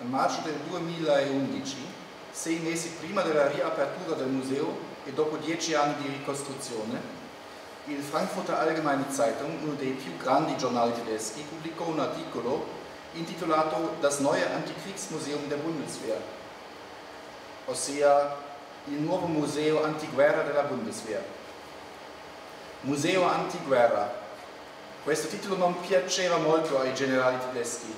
a maggio del 2011, 6 mesi prima della riapertura del museo e dopo 10 anni di ricostruzione, il Frankfurter Allgemeine Zeitung, uno dei più grandi giornali tedeschi, pubblicò un articolo intitolato Das neue Antikriegsmuseum der Bundeswehr, ossia il nuovo museo antiguerra della Bundeswehr. Museo antiguerra. Questo titolo non piaceva molto ai generali tedeschi.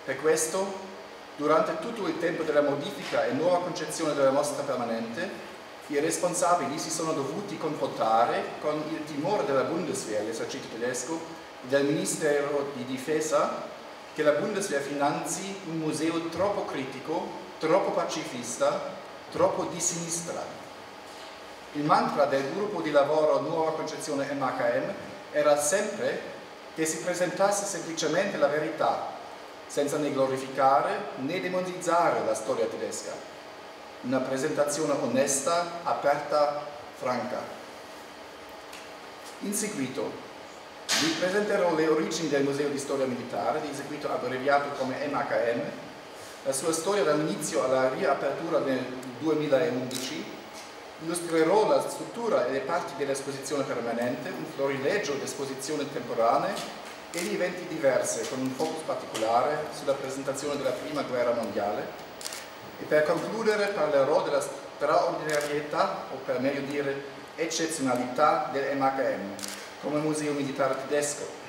Per questo, durante tutto il tempo della modifica e nuova concezione della mostra permanente, i responsabili si sono dovuti confrontare con il timore della Bundeswehr, l'esercito tedesco, e del Ministero di Difesa che la Bundeswehr finanzi un museo troppo critico, troppo pacifista, troppo di sinistra. Il mantra del gruppo di lavoro Nuova Concezione MHM era sempre che si presentasse semplicemente la verità, senza né glorificare né demonizzare la storia tedesca. Una presentazione onesta, aperta, franca. In seguito vi presenterò le origini del Museo di Storia Militare, di seguito abbreviato come MHM, la sua storia dall'inizio alla riapertura nel 2011, illustrerò la struttura e le parti dell'esposizione permanente, un florileggio di esposizioni temporanee e di eventi diversi, con un focus particolare sulla presentazione della Prima Guerra Mondiale. E per concludere parlerò della straordinarietà, o per meglio dire eccezionalità, del MHM, come museo militare tedesco.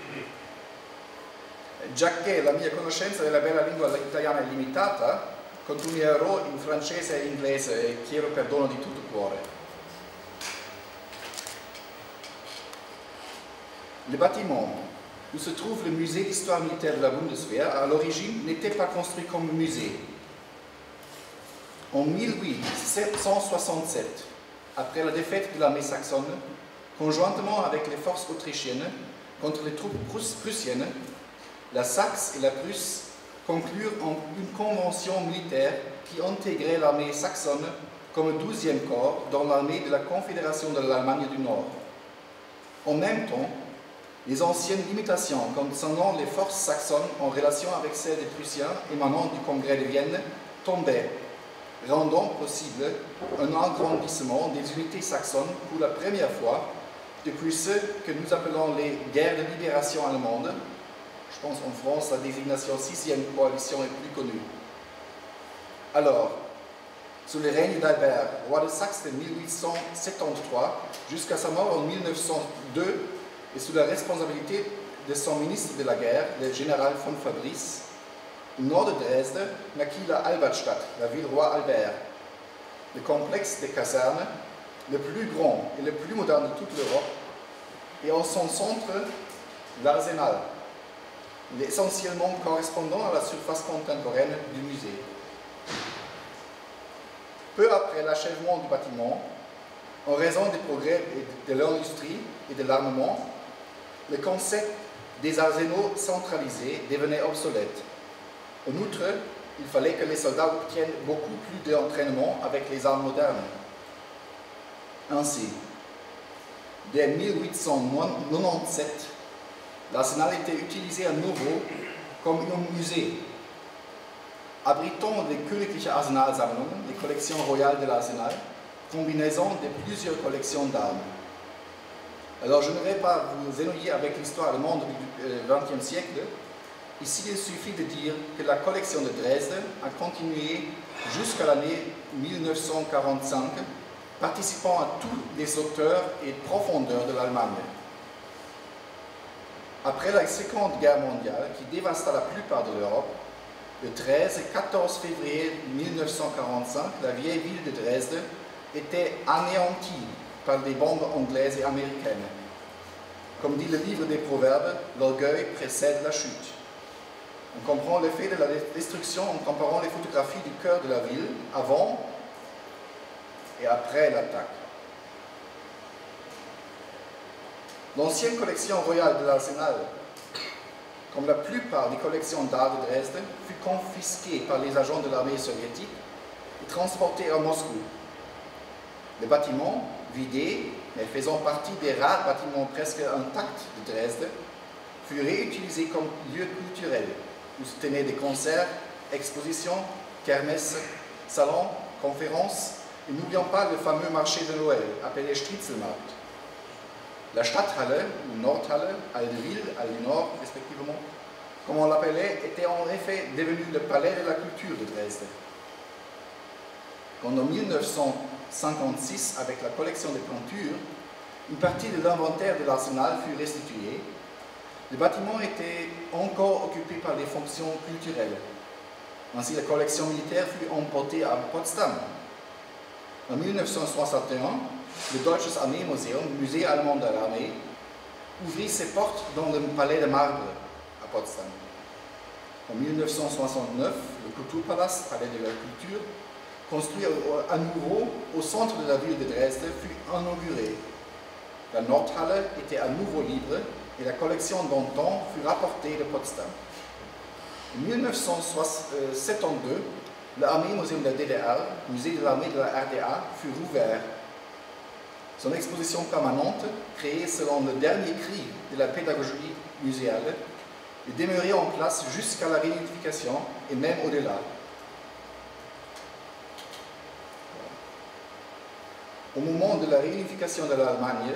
Giacché la mia conoscenza della bella lingua italiana è limitata, continuerò in francese e inglese e chiedo perdono di tutto cuore. Le bâtiment où se trouve le musée d'histoire militaire de la Bundeswehr, à l'origine, n'était pas construit comme musée. En 1867, après la défaite de l'armée saxonne, conjointement avec les forces autrichiennes contre les troupes prussiennes, la Saxe et la Prusse conclurent une convention militaire qui intégrait l'armée saxonne comme 12e corps dans l'armée de la Confédération de l'Allemagne du Nord. En même temps, les anciennes limitations concernant les forces saxonnes en relation avec celles des Prussiens émanant du Congrès de Vienne tombaient, rendant possible un agrandissement des unités saxonnes pour la première fois depuis ce que nous appelons les guerres de libération allemandes. Je pense en France, la désignation 6e coalition est plus connue. Alors, sous le règne d'Albert, roi de Saxe de 1873 jusqu'à sa mort en 1902, et sous la responsabilité de son ministre de la guerre, le général von Fabrice, au nord de Dresde naquit la Albertstadt, la ville roi Albert, le complexe des casernes, le plus grand et le plus moderne de toute l'Europe, et en son centre, l'arsenal, essentiellement correspondant à la surface contemporaine du musée. Peu après l'achèvement du bâtiment, en raison des progrès de l'industrie et de l'armement, le concept des arsenaux centralisés devenait obsolète. En outre, il fallait que les soldats obtiennent beaucoup plus d'entraînement avec les armes modernes. Ainsi, dès 1897, l'arsenal était utilisé à nouveau comme un musée, abritant les Königliche Arsenalsammlungen, les collections royales de l'arsenal, combinaison de plusieurs collections d'armes. Alors je ne vais pas vous ennuyer avec l'histoire allemande du XXe siècle. Ici, il suffit de dire que la collection de Dresde a continué jusqu'à l'année 1945, participant à tous les auteurs et profondeurs de l'Allemagne. Après la Seconde Guerre mondiale, qui dévasta la plupart de l'Europe, le 13 et 14 février 1945, la vieille ville de Dresde était anéantie par des bombes anglaises et américaines. Comme dit le livre des Proverbes, l'orgueil précède la chute. On comprend l'effet de la destruction en comparant les photographies du cœur de la ville avant et après l'attaque. L'ancienne collection royale de l'arsenal, comme la plupart des collections d'art de Dresde, fut confisquée par les agents de l'armée soviétique et transportée à Moscou. Le bâtiment, vidé, mais faisant partie des rares bâtiments presque intacts de Dresde, fut réutilisé comme lieu culturel où se tenaient des concerts, expositions, kermesses, salons, conférences, et n'oublions pas le fameux marché de Noël, appelé Striezelmarkt. La Stadthalle, ou Nordhalle, Halle de Ville, Halle du Nord, respectivement, comme on l'appelait, était en effet devenu le palais de la culture de Dresde. Quand en 1956, avec la collection de peintures, une partie de l'inventaire de l'arsenal fut restituée, le bâtiment était encore occupé par des fonctions culturelles. Ainsi, la collection militaire fut emportée à Potsdam. En 1961, le Deutsches Armeemuseum, musée allemand de l'armée, ouvrit ses portes dans le palais de marbre à Potsdam. En 1969, le Kulturpalast, palais de la culture, construit à nouveau au centre de la ville de Dresde, fut inauguré. La Nordhalle était à nouveau libre et la collection d'antan fut rapportée de Potsdam. En 1972, l'Armeemuseum de la DDR, musée de l'armée de la RDA, fut rouvert. Son exposition permanente, créée selon le dernier cri de la pédagogie muséale, est demeurée en place jusqu'à la réunification et même au-delà. Au moment de la réunification de l'Allemagne,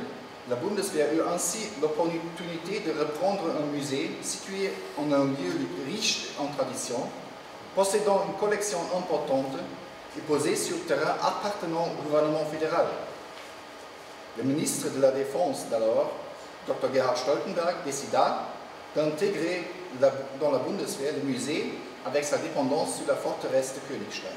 la Bundeswehr eut ainsi l'opportunité de reprendre un musée situé en un lieu riche en tradition, possédant une collection importante et posé sur terrain appartenant au gouvernement fédéral. Le ministre de la Défense d'alors, Dr. Gerhard Stoltenberg, décida d'intégrer dans la Bundeswehr le musée avec sa dépendance sur la forteresse de Königstein.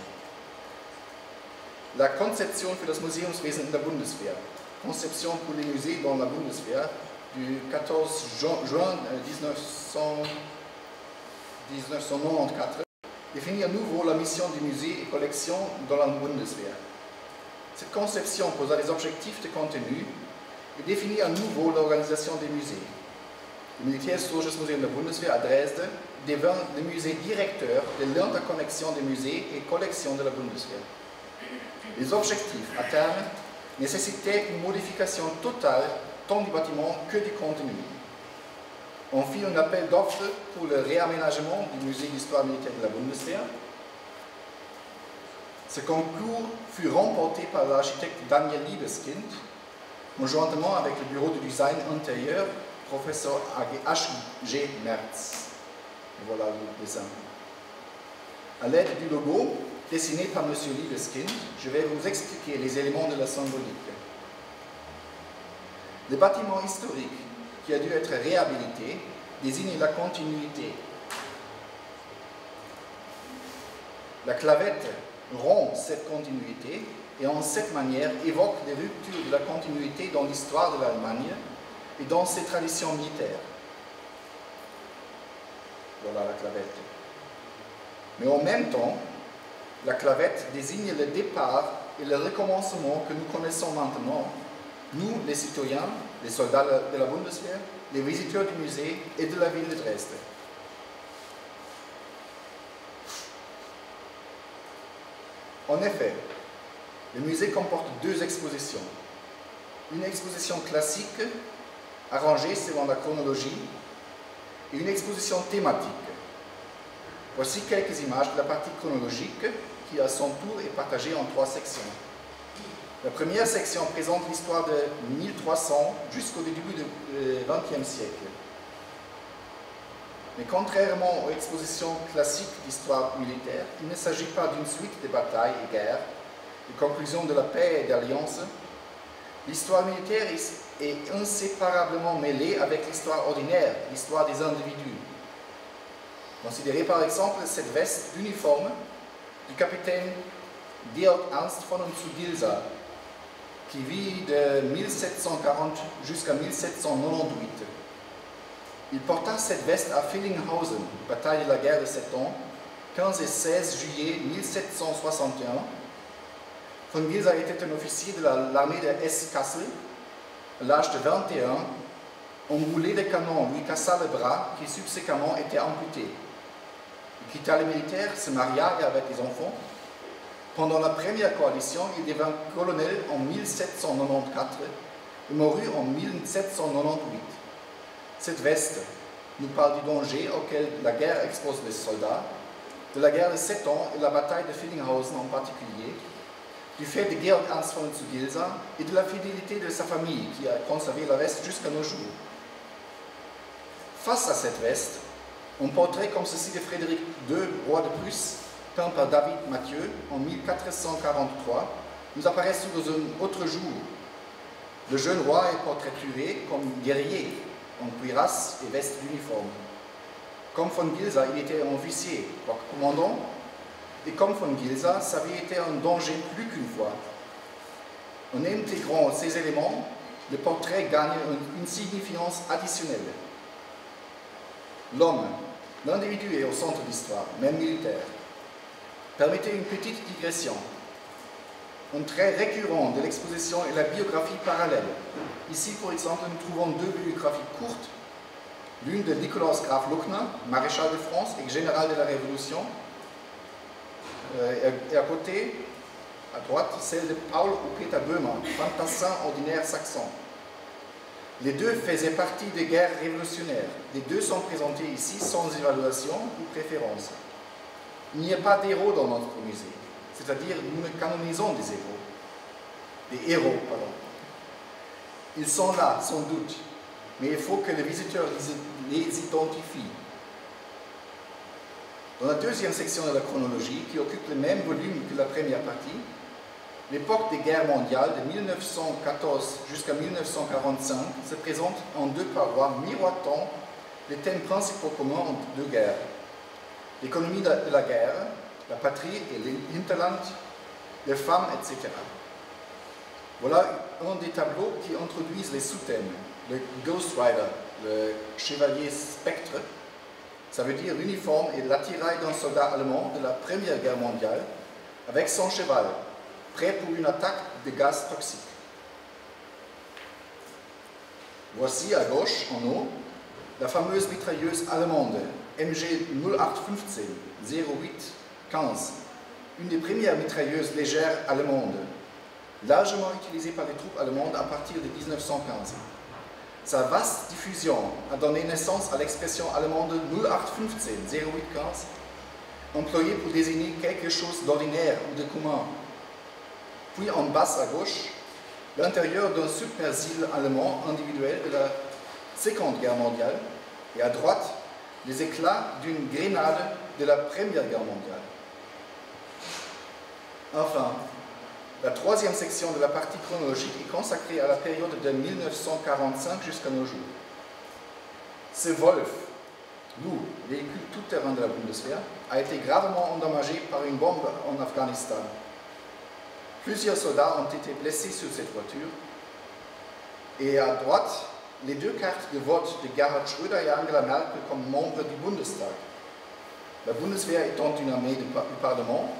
La Konzeption für das Museumswesen in der Bundeswehr, Conception pour les musées dans la Bundeswehr, du 14 juin 1994, définit à nouveau la mission du musée et collection dans la Bundeswehr. Cette conception posa des objectifs de contenu et définit à nouveau l'organisation des musées. Le Militärhistorisches Museum der Bundeswehr à Dresde devint le musée directeur de l'interconnexion des musées et collections de la Bundeswehr. Les objectifs à terme nécessitaient une modification totale tant du bâtiment que du contenu. On fit un appel d'offres pour le réaménagement du musée d'histoire militaire de la Bundeswehr. Ce concours fut remporté par l'architecte Daniel Liebeskind, conjointement avec le bureau de design intérieur, professeur H.G. Merz. Et voilà le dessin. À l'aide du logo, dessiné par M. Liebeskind, je vais vous expliquer les éléments de la symbolique. Le bâtiment historique qui a dû être réhabilité désigne la continuité. La clavette rompt cette continuité et en cette manière évoque les ruptures de la continuité dans l'histoire de l'Allemagne et dans ses traditions militaires. Voilà la clavette. Mais en même temps, la clavette désigne le départ et le recommencement que nous connaissons maintenant, nous, les citoyens, les soldats de la Bundeswehr, les visiteurs du musée et de la ville de Dresde. En effet, le musée comporte deux expositions. Une exposition classique, arrangée selon la chronologie, et une exposition thématique. Voici quelques images de la partie chronologique qui, à son tour, est partagée en trois sections. La première section présente l'histoire de 1300 jusqu'au début du XXe siècle. Mais contrairement aux expositions classiques d'histoire militaire, il ne s'agit pas d'une suite de batailles et guerres, de conclusion de la paix et d'alliances. L'histoire militaire est inséparablement mêlée avec l'histoire ordinaire, l'histoire des individus. Considérez par exemple cette veste d'uniforme du capitaine Georg Ernst von und zu Gilsa, qui vit de 1740 jusqu'à 1798. Il porta cette veste à Villinghausen, bataille de la guerre de 7 ans, 15 et 16 juillet 1761. Von Gilsa était un officier de l'armée de Hesse-Kassel. À l'âge de 21, un boulet de canon lui cassa le bras qui subséquemment était amputé. Il quitta le militaire, se maria avec des enfants. Pendant la première coalition, il devint colonel en 1794 et mourut en 1798. Cette veste nous parle du danger auquel la guerre expose les soldats, de la guerre de 7 ans et de la bataille de Fellinghausen en particulier, du fait de Georg Ernst von Zu-Gilsa et de la fidélité de sa famille qui a conservé la veste jusqu'à nos jours. Face à cette veste, un portrait comme ceci de Frédéric II, roi de Prusse, peint par David Mathieu en 1443, nous apparaît sous un autre jour. Le jeune roi est portraituré comme guerrier, en cuirasse et veste d'uniforme. Comme von Gilsa, il était un officier, quoique commandant, et comme von Gilsa, sa vie était un danger plus qu'une fois. En intégrant ces éléments, le portrait gagne une signification additionnelle. L'homme, l'individu est au centre de l'histoire, même militaire. Permettez une petite digression. Un trait récurrent de l'exposition est la biographie parallèle. Ici, par exemple, nous trouvons deux biographies courtes. L'une de Nikolaus Graf Luckner, maréchal de France et général de la Révolution. Et à côté, à droite, celle de Paul ou Peter Böhmer, fantassin ordinaire saxon. Les deux faisaient partie des guerres révolutionnaires. Les deux sont présentés ici sans évaluation ou préférence. Il n'y a pas d'héros dans notre musée, c'est-à-dire nous ne canonisons des héros. Ils sont là, sans doute, mais il faut que le visiteur les identifie. Dans la deuxième section de la chronologie, qui occupe le même volume que la première partie, l'époque des guerres mondiales de 1914 jusqu'à 1945 se présente en deux parois miroitant les thèmes principaux communs entre deux guerres. L'économie de la guerre, la patrie et l'Hinterland, les femmes, etc. Voilà un des tableaux qui introduisent les sous-thèmes. Le Ghost Rider, le chevalier spectre, ça veut dire l'uniforme et l'attirail d'un soldat allemand de la Première Guerre mondiale avec son cheval, prêt pour une attaque de gaz toxique. Voici à gauche, en haut, la fameuse mitrailleuse allemande MG 0815 0815, une des premières mitrailleuses légères allemandes, largement utilisée par les troupes allemandes à partir de 1915. Sa vaste diffusion a donné naissance à l'expression allemande 0815 0815, employée pour désigner quelque chose d'ordinaire ou de commun. Puis en bas à gauche, l'intérieur d'un submersible allemand individuel de la Seconde Guerre mondiale, et à droite, les éclats d'une grenade de la Première Guerre mondiale. Enfin, la troisième section de la partie chronologique est consacrée à la période de 1945 jusqu'à nos jours. Ce Wolf, loup, véhicule tout-terrain de la Bundeswehr, a été gravement endommagé par une bombe en Afghanistan. Plusieurs soldats ont été blessés sur cette voiture. Et à droite, les deux cartes de vote de Gerhard Schröder et Angela Merkel comme membres du Bundestag. La Bundeswehr étant une armée du Parlement,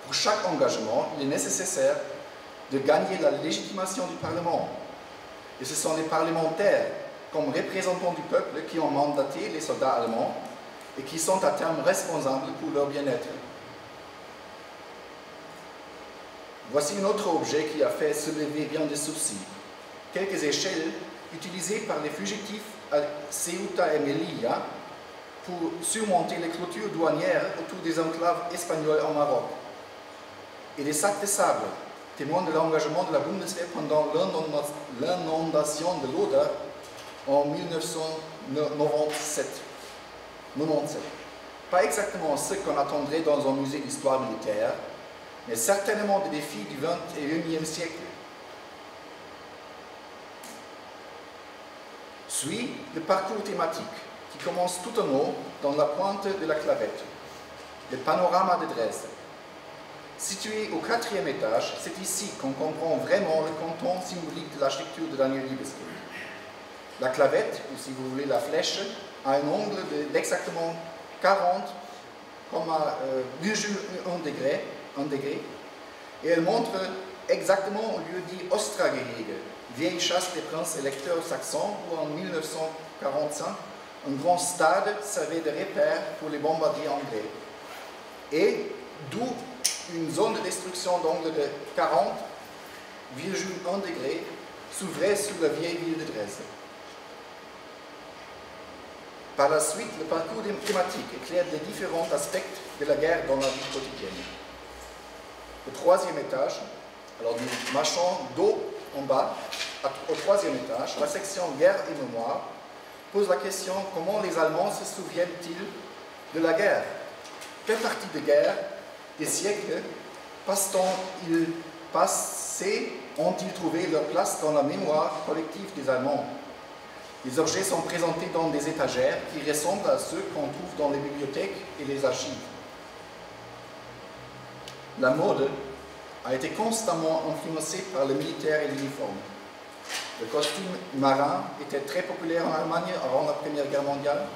pour chaque engagement, il est nécessaire de gagner la légitimation du Parlement. Et ce sont les parlementaires, comme représentants du peuple, qui ont mandaté les soldats allemands et qui sont à terme responsables pour leur bien-être. Voici un autre objet qui a fait se lever bien des sourcils. Quelques échelles utilisées par les fugitifs à Ceuta et Melilla pour surmonter les clôtures douanières autour des enclaves espagnoles en Maroc. Et des sacs de sable, témoins de l'engagement de la Bundeswehr pendant l'inondation de l'Oder en 1997. Pas exactement ce qu'on attendrait dans un musée d'histoire militaire, mais certainement des défis du XXIe siècle. Suit le parcours thématique qui commence tout en haut dans la pointe de la clavette, le panorama de Dresde. Situé au 4e étage, c'est ici qu'on comprend vraiment le canton symbolique de l'architecture de Daniel Libeskind. La clavette, ou si vous voulez la flèche, a un angle d'exactement 40,1 degré, et elle montre exactement au lieu dit Ostragehege, vieille chasse des princes électeurs saxons, où en 1945, un grand stade servait de repère pour les bombardiers anglais. Et d'où une zone de destruction d'angle de 40,1 degrés s'ouvrait sur la vieille ville de Dresde. Par la suite, le parcours thématique éclaire les différents aspects de la guerre dans la vie quotidienne. Le troisième étage, alors nous marchons dos en bas, au troisième étage, la section guerre et mémoire pose la question comment les Allemands se souviennent-ils de la guerre? Quelle partie de guerre des siècles passés ont-ils trouvé leur place dans la mémoire collective des Allemands? Les objets sont présentés dans des étagères qui ressemblent à ceux qu'on trouve dans les bibliothèques et les archives. La mode a été constamment influencée par le militaire et l'uniforme. Le costume marin était très populaire en Allemagne avant la Première Guerre mondiale,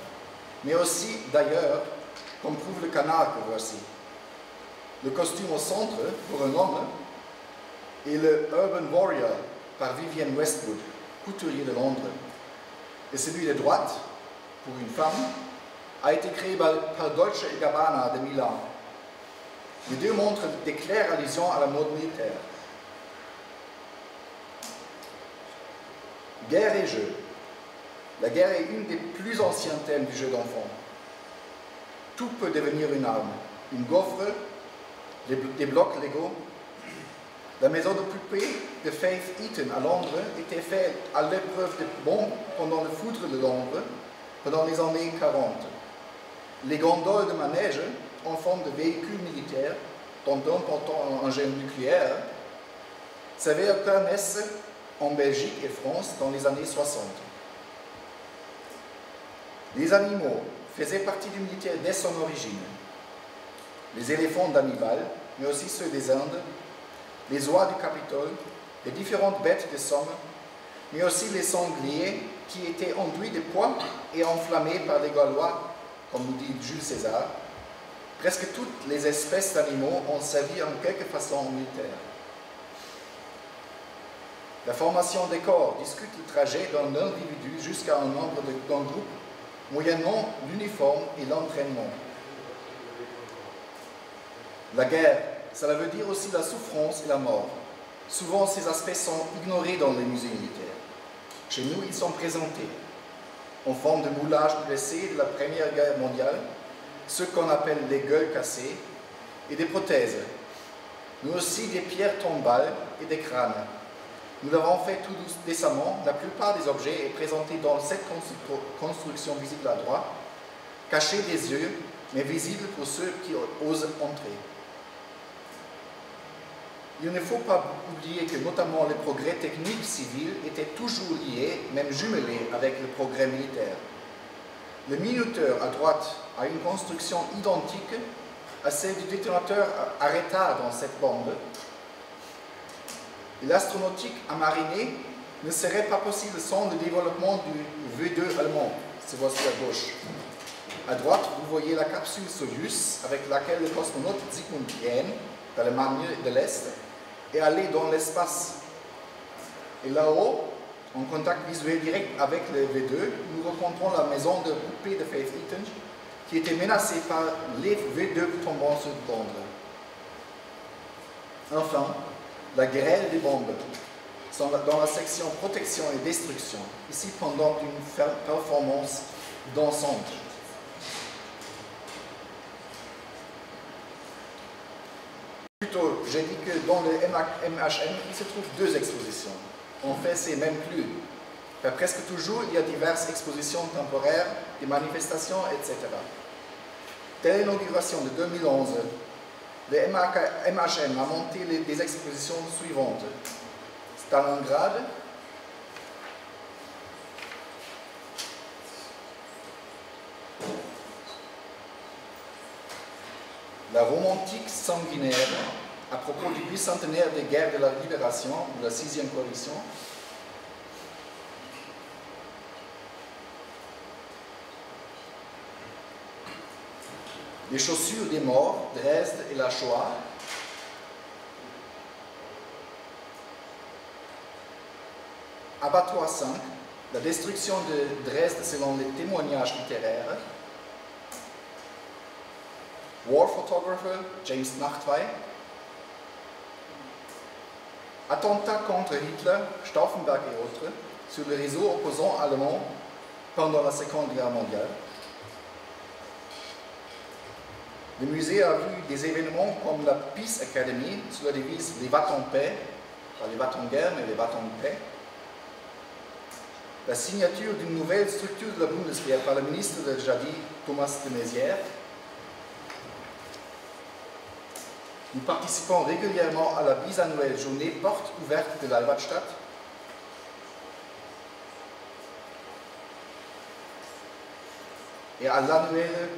mais aussi d'ailleurs, comme prouve le canard que voici. Le costume au centre, pour un homme, est le Urban Warrior par Vivienne Westwood, couturier de Londres. Et celui de droite, pour une femme, a été créé par Dolce & Gabbana de Milan. Les deux montrent des claires allusions à la mode militaire. Guerre et jeu. La guerre est une des plus anciens thèmes du jeu d'enfant. Tout peut devenir une arme. Une gaufre, des blocs Lego. La maison de poupée de Faith Eaton à Londres était faite à l'épreuve de bombes pendant le foudre de Londres, pendant les années 40. Les gondoles de manège, en forme de véhicules militaires, dont un portant un engin nucléaire, s'avaient occurré en Belgique et France dans les années 60. Les animaux faisaient partie du militaire dès son origine. Les éléphants d'Hannibal, mais aussi ceux des Indes, les oies du Capitole, les différentes bêtes de Somme, mais aussi les sangliers qui étaient enduits de poids et enflammés par les Gaulois, comme nous dit Jules César. Presque toutes les espèces d'animaux ont servi en quelque façon au militaire. La formation des corps discute le trajet d'un individu jusqu'à un nombre d'un groupe, moyennant l'uniforme et l'entraînement. La guerre, cela veut dire aussi la souffrance et la mort. Souvent, ces aspects sont ignorés dans les musées militaires. Chez nous, ils sont présentés en forme de moulage blessés de la Première Guerre mondiale, ce qu'on appelle les gueules cassées, et des prothèses, mais aussi des pierres tombales et des crânes. Nous l'avons fait tout décemment. La plupart des objets est présenté dans cette construction visible à droite, cachée des yeux, mais visible pour ceux qui osent entrer. Il ne faut pas oublier que notamment les progrès techniques civils étaient toujours liés, même jumelés, avec le progrès militaire. Le minuteur à droite a une construction identique à celle du détonateur à retard dans cette bombe. L'astronautique à mariner ne serait pas possible sans le développement du V2 allemand. C'est voici à gauche. À droite, vous voyez la capsule Soyuz avec laquelle le cosmonaute Zygmunt Jähn, d'Allemagne de l'Est, est allé dans l'espace. Et là-haut, en contact visuel direct avec le V2, nous rencontrons la maison de poupée de Faith Eaton qui était menacée par les V2 tombant sur Londres. Enfin, la grêle des bombes sont dans la section protection et destruction, ici pendant une performance dansante. Plutôt, j'ai dit que dans le MHM, il se trouve deux expositions. En fait, c'est même plus. Car presque toujours, il y a diverses expositions temporaires, des manifestations, etc. Dès l'inauguration de 2011, le MHM a monté les expositions suivantes. Stalingrad, la romantique sanguinaire à propos du bicentenaire des guerres de la libération de la 6e coalition, les chaussures des morts, Dresde et la Shoah, Abattoir 5, la destruction de Dresde selon les témoignages littéraires, War Photographer, James Nachtwey, attentat contre Hitler, Stauffenberg et autres, sur le réseau opposant allemand pendant la Seconde Guerre mondiale, Le musée a vu des événements comme la Peace Academy, sous la devise « Les va-t-en paix », pas les va-t-en guerre, mais les va-t-en paix. La signature d'une nouvelle structure de la Bundeswehr par le ministre de Jadi, Thomas de Maizière. Nous participons régulièrement à la bisannuelle journée porte ouverte de l'Albertstadt. Et à l'annuelle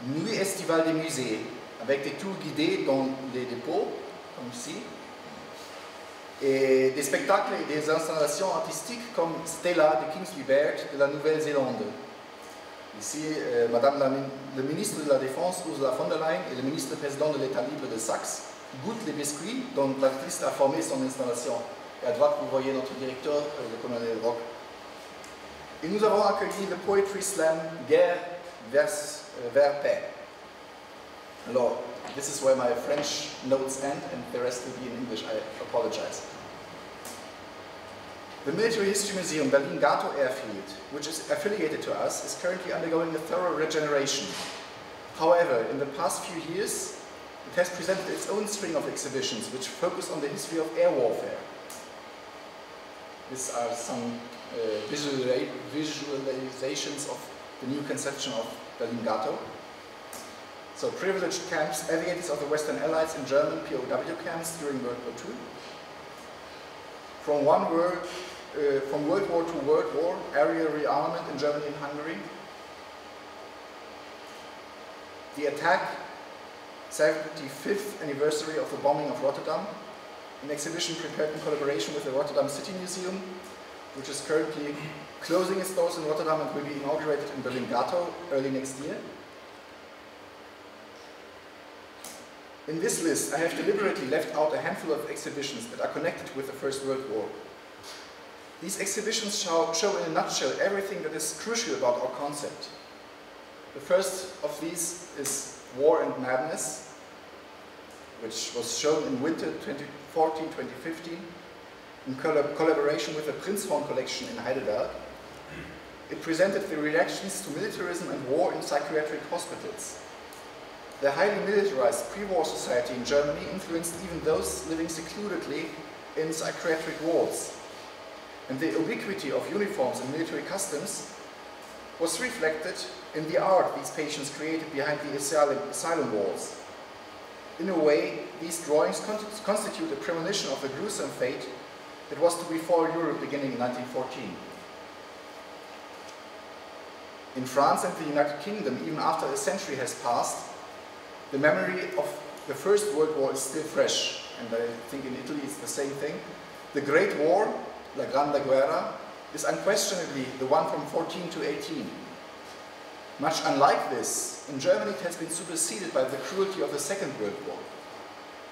Nuit estivale des musées, avec des tours guidés dans les dépôts, comme ici, et des spectacles et des installations artistiques comme Stella de Kingsley Baird de la Nouvelle-Zélande. Ici, le ministre de la Défense, Ursula von der Leyen, et le ministre-président de l'État libre de Saxe goûtent les biscuits dont l'artiste a formé son installation. Et à droite, vous voyez notre directeur, le colonel Rock. Et nous avons accueilli le Poetry Slam Guerre vers paix. Alors, this is where my French notes end, and the rest will be in English. I apologize. The Military History Museum Berlin-Gatow Airfield, which is affiliated to us, is currently undergoing a thorough regeneration. However, in the past few years, it has presented its own string of exhibitions which focus on the history of air warfare. These are some visualizations of the new conception of Berlin-Gatow. So privileged camps, aviators of the Western Allies in German POW camps during World War II. From World War to World War, area rearmament in Germany and Hungary. The attack, 75th anniversary of the bombing of Rotterdam, an exhibition prepared in collaboration with the Rotterdam City Museum, which is currently closing its doors in Rotterdam and will be inaugurated in Berlin-Gatow early next year. In this list, I have deliberately left out a handful of exhibitions that are connected with the First World War. These exhibitions show in a nutshell everything that is crucial about our concept. The first of these is War and Madness, which was shown in winter 2014-2015 in collaboration with the Prinzhorn collection in Heidelberg. It presented the reactions to militarism and war in psychiatric hospitals. The highly militarized pre-war society in Germany influenced even those living secludedly in psychiatric wards. And the ubiquity of uniforms and military customs was reflected in the art these patients created behind the asylum walls. In a way, these drawings constitute a premonition of the gruesome fate that was to befall Europe beginning in 1914. In France and the United Kingdom, even after a century has passed, the memory of the First World War is still fresh, and I think in Italy it's the same thing. The Great War, La Grande Guerra, is unquestionably the one from 14 to 18. Much unlike this, in Germany it has been superseded by the cruelty of the Second World War.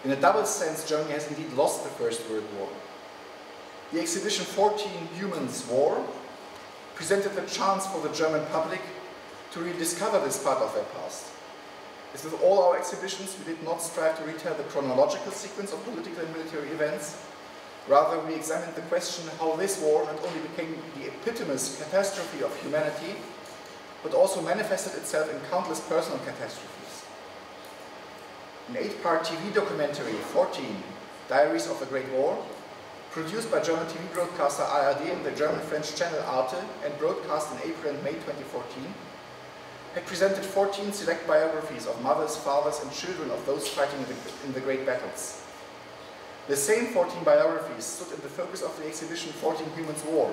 In a double sense, Germany has indeed lost the First World War. The exhibition 14 Humans War presented the chance for the German public to rediscover this part of their past. As with all our exhibitions, we did not strive to retell the chronological sequence of political and military events. Rather, we examined the question how this war not only became the epitomous catastrophe of humanity, but also manifested itself in countless personal catastrophes. An 8-part TV documentary, 14, Diaries of the Great War, produced by German TV broadcaster ARD and the German-French channel Arte and broadcast in April and May 2014, had presented 14 select biographies of mothers, fathers and children of those fighting in the great battles. The same 14 biographies stood in the focus of the exhibition 14 Humans War,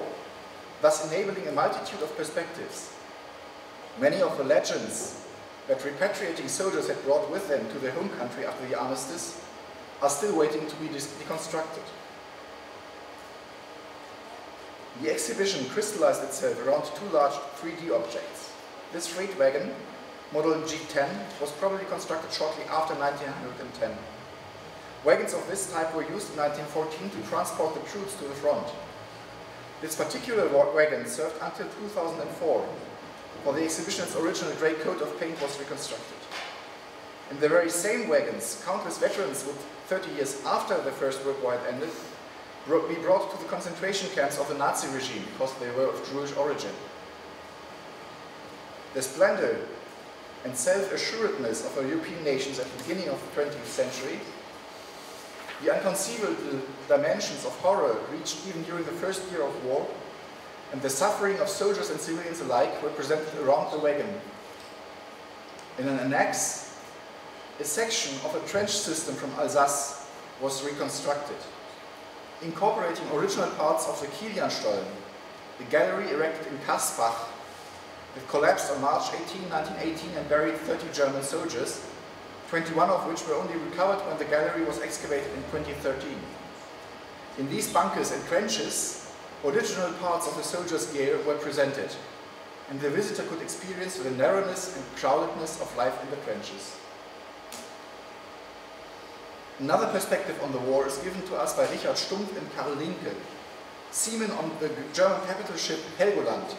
thus enabling a multitude of perspectives. Many of the legends that repatriating soldiers had brought with them to their home country after the armistice are still waiting to be deconstructed. The exhibition crystallized itself around two large 3D objects. This freight wagon, model G10, was probably constructed shortly after 1910. Wagons of this type were used in 1914 to transport the troops to the front. This particular wagon served until 2004. For the exhibition's original grey coat of paint was reconstructed. In the very same wagons, countless veterans would, 30 years after the First World War had ended, be brought to the concentration camps of the Nazi regime because they were of Jewish origin. The splendor and self-assuredness of our European nations at the beginning of the 20th century, the inconceivable dimensions of horror reached even during the first year of war, and the suffering of soldiers and civilians alike were presented around the wagon. In an annex, a section of a trench system from Alsace was reconstructed, incorporating original parts of the Kilianstollen, the gallery erected in Kaspach that collapsed on March 18, 1918 and buried 30 German soldiers, 21 of which were only recovered when the gallery was excavated in 2013. In these bunkers and trenches, original parts of the soldiers' gear were presented, and the visitor could experience the narrowness and crowdedness of life in the trenches. Another perspective on the war is given to us by Richard Stumpf and Karl Linke, seamen on the German capital ship Helgoland,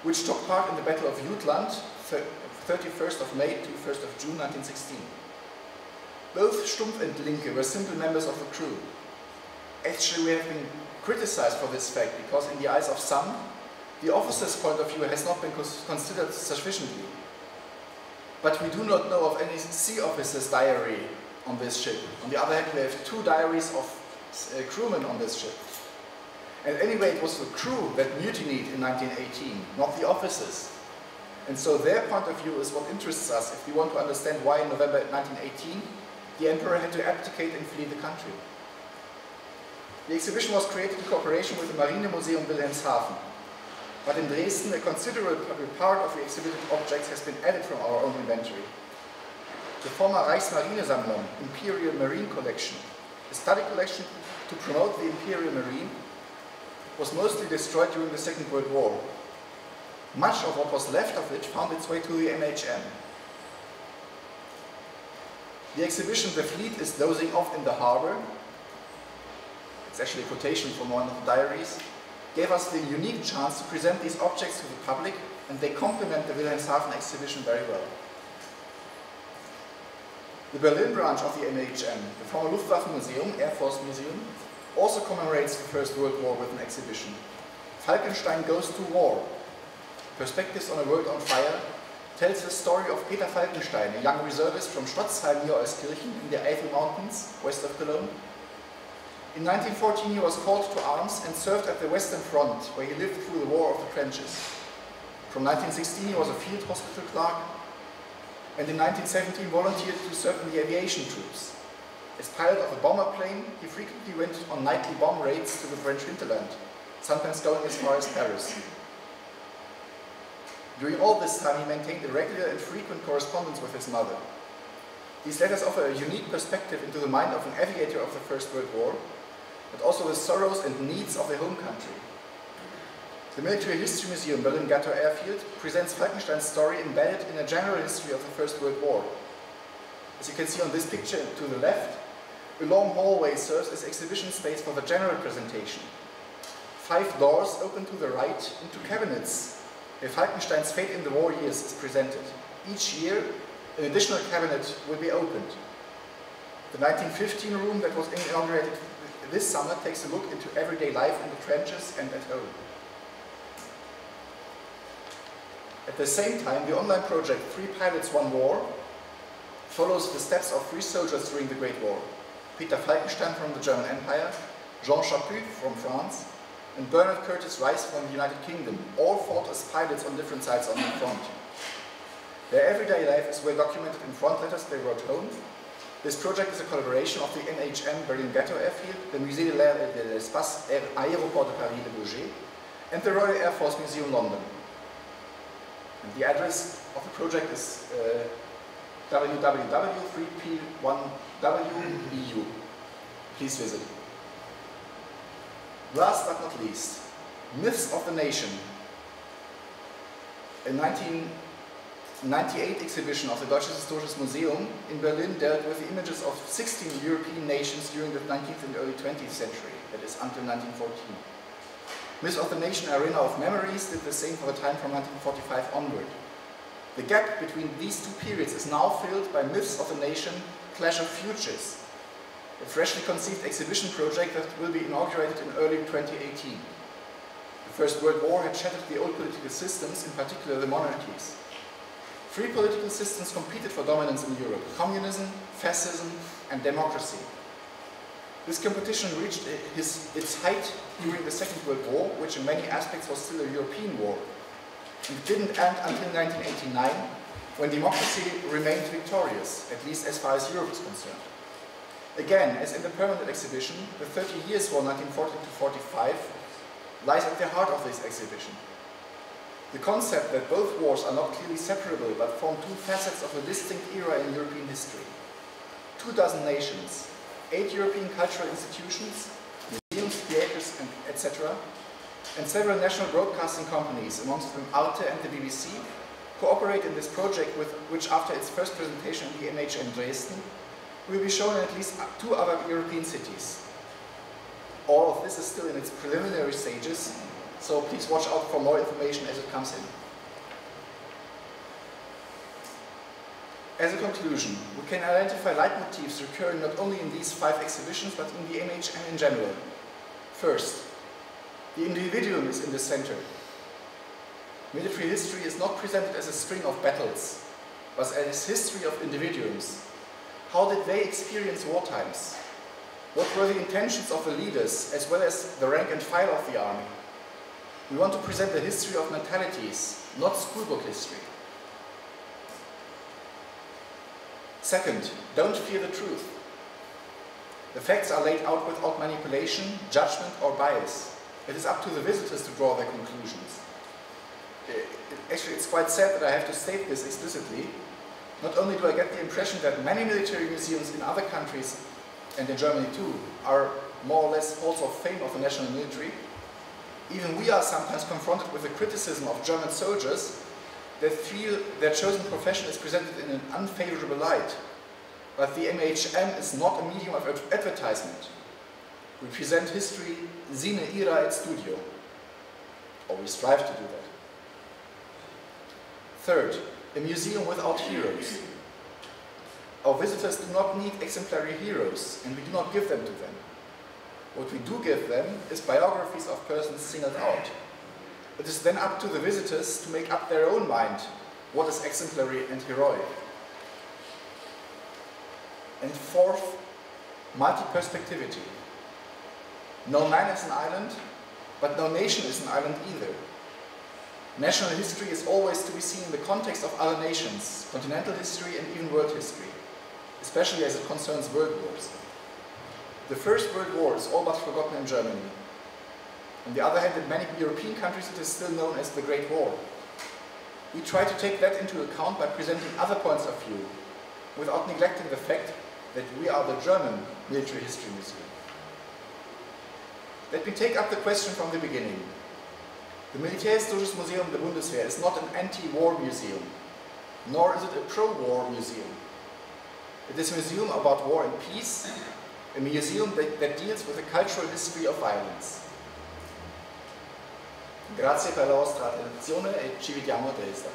which took part in the Battle of Jutland, 31st of May to 1st of June 1916. Both Stumpf and Linke were simple members of the crew. Actually, we have been criticized for this fact because in the eyes of some, the officer's point of view has not been considered sufficiently. But we do not know of any sea officer's diary on this ship. On the other hand, we have 2 diaries of crewmen on this ship. And anyway, it was the crew that mutinied in 1918, not the officers. And so their point of view is what interests us if we want to understand why in November 1918 the emperor had to abdicate and flee the country. The exhibition was created in cooperation with the Marinemuseum Wilhelmshaven. But in Dresden, a considerable part of the exhibited objects has been added from our own inventory. The former Reichsmarinesammlung Imperial Marine Collection, a study collection to promote the Imperial Marine, was mostly destroyed during the Second World War. Much of what was left of it found its way to the MHM. The exhibition "The Fleet is Dozing Off in the Harbor," it's actually a quotation from one of the diaries, gave us the unique chance to present these objects to the public, and they complement the Wilhelmshaven exhibition very well. The Berlin branch of the MHM, the former Luftwaffe Museum, Air Force Museum, also commemorates the First World War with an exhibition. Falkenstein Goes to War, Perspectives on a World on Fire, tells the story of Peter Falkenstein, a young reservist from Stotzheim near Euskirchen in the Eifel Mountains, west of Cologne. In 1914 he was called to arms and served at the Western Front, where he lived through the War of the Trenches. From 1916 he was a field hospital clerk, and in 1917 volunteered to serve in the aviation troops. As pilot of a bomber plane, he frequently went on nightly bomb raids to the French hinterland, sometimes going as far as Paris. During all this time, he maintained a regular and frequent correspondence with his mother. These letters offer a unique perspective into the mind of an aviator of the First World War, but also the sorrows and needs of the home country. The Military History Museum, Berlin-Gatow Airfield, presents Falkenstein's story embedded in a general history of the First World War. As you can see on this picture to the left, a long hallway serves as exhibition space for the general presentation. 5 doors open to the right into cabinets, where Falkenstein's fate in the war years is presented. Each year, an additional cabinet will be opened. The 1915 room that was inaugurated this summer takes a look into everyday life in the trenches and at home. At the same time, the online project 3 Pilots, 1 War follows the steps of 3 soldiers during the Great War. Peter Falkenstein from the German Empire, Jean Chaput from France, and Bernard Curtis Rice from the United Kingdom, all fought as pilots on different sides on the front. Their everyday life is well documented in front letters they wrote home. This project is a collaboration of the MHM Berlin-Gatow Airfield, the Musée de l'Air et de l'Espace Aéroport de Paris-Le Bourget, and the Royal Air Force Museum London. And the address of the project is www.3p1w.eu. Please visit. Last but not least, Myths of the Nation. A 1998 exhibition of the Deutsches Historisches Museum in Berlin dealt with the images of 16 European nations during the 19th and early 20th century, that is until 1914. Myths of the Nation Arena of Memories did the same for the time from 1945 onward. The gap between these 2 periods is now filled by Myths of the Nation Clash of Futures, a freshly conceived exhibition project that will be inaugurated in early 2018. The First World War had shattered the old political systems, in particular the monarchies. Three political systems competed for dominance in Europe: communism, fascism, and democracy. This competition reached its height during the Second World War, which in many aspects was still a European war. And it didn't end until 1989, when democracy remained victorious, at least as far as Europe is concerned. Again, as in the permanent exhibition, the 30 Years' War 1940 to 45 lies at the heart of this exhibition. The concept that both wars are not clearly separable but form two facets of a distinct era in European history. 24 nations, 8 European cultural institutions, museums, theatres, etc., and several national broadcasting companies, amongst them Arte and the BBC, cooperate in this project, which after its first presentation in the MHM Dresden, will be shown in at least 2 other European cities. All of this is still in its preliminary stages, so please watch out for more information as it comes in. As a conclusion, we can identify leitmotifs recurring not only in these 5 exhibitions, but in the MHM in general. First, the individuum is in the center. Military history is not presented as a string of battles, but as history of individuums. How did they experience war times? What were the intentions of the leaders, as well as the rank and file of the army? We want to present the history of mentalities, not schoolbook history. Second, don't fear the truth. The facts are laid out without manipulation, judgment, or bias. It is up to the visitors to draw their conclusions. Actually, it's quite sad that I have to state this explicitly. Not only do I get the impression that many military museums in other countries, and in Germany too, are more or less halls of fame of the national military, even we are sometimes confronted with the criticism of German soldiers that feel their chosen profession is presented in an unfavorable light. But the MHM is not a medium of advertisement. We present history sine ira et studio, or we strive to do that. Third, a museum without heroes. Our visitors do not need exemplary heroes, and we do not give them to them. What we do give them is biographies of persons singled out. It is then up to the visitors to make up their own mind what is exemplary and heroic. And fourth, multi-perspectivity. No man is an island, but no nation is an island either. National history is always to be seen in the context of other nations, continental history and even world history, especially as it concerns world wars. The First World War is all but forgotten in Germany. On the other hand, in many European countries it is still known as the Great War. We try to take that into account by presenting other points of view, without neglecting the fact that we are the German Military History Museum. Let me take up the question from the beginning. The Militärhistorisches Museum der Bundeswehr is not an anti-war museum, nor is it a pro-war museum. It is a museum about war and peace, a museum that deals with the cultural history of violence. Grazie per la vostra attenzione e ci vediamo a Dresda.